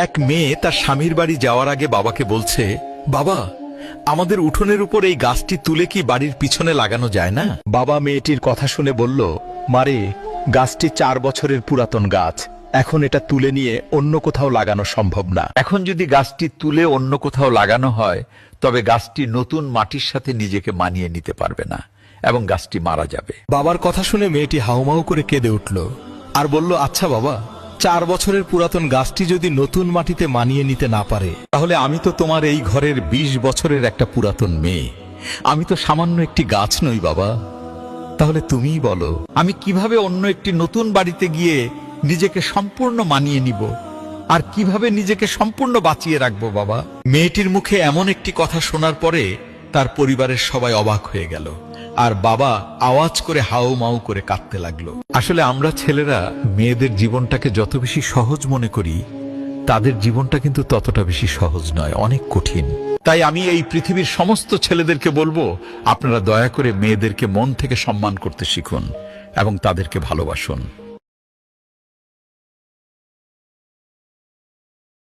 এক মেয়ে তার স্বামীর বাড়ি যাওয়ার আগে বাবাকে বলছে, বাবা, আমাদের উঠোনের উপর এই গাছটি তুলে কি বাড়ির পিছনে লাগানো যায় না? বাবা মেয়েটির কথা শুনে বলল, মারে, গাছটি 4 বছরের পুরাতন গাছ, এখন এটা তুলে নিয়ে অন্য কোথাও লাগানো সম্ভব না। এখন যদি গাছটি তুলে অন্য কোথাও লাগানো হয় তবে গাছটি নতুন মাটির সাথে নিজেকে মানিয়ে নিতে পারবে না এবং গাছটি মারা যাবে। বাবার কথা শুনে মেয়েটি হাউমাউ করে কেঁদে উঠল আর বলল, আচ্ছা বাবা, 4 বছরের পুরাতন গাছটি যদি নতুন মাটিতে মানিয়ে নিতে না পারে, তাহলে আমি তো তোমার এই ঘরের 20 বছরের একটা পুরাতন মেয়ে, আমি তো সামান্য একটি গাছ নই বাবা। তাহলে তুমিই বলো, আমি কিভাবে অন্য একটি নতুন বাড়িতে গিয়ে নিজেকে সম্পূর্ণ মানিয়ে নিব আর কিভাবে নিজেকে সম্পূর্ণ বাঁচিয়ে রাখবো বাবা? মেয়েটির মুখে এমন একটি কথা শোনার পরে তার পরিবারের সবাই অবাক হয়ে গেল আর বাবা আওয়াজ করে হাউ মাউ করে কাঁদতে লাগলো। আসলে আমরা ছেলেরা মেয়েদের জীবনটাকে যত বেশি সহজ মনে করি, তাদের জীবনটা কিন্তু ততটা বেশি সহজ নয়, অনেক কঠিন। তাই আমি এই পৃথিবীর সমস্ত ছেলেদেরকে বলবো, আপনারা দয়া করে মেয়েদেরকে মন থেকে সম্মান করতে শিখুন এবং তাদেরকে ভালোবাসুন।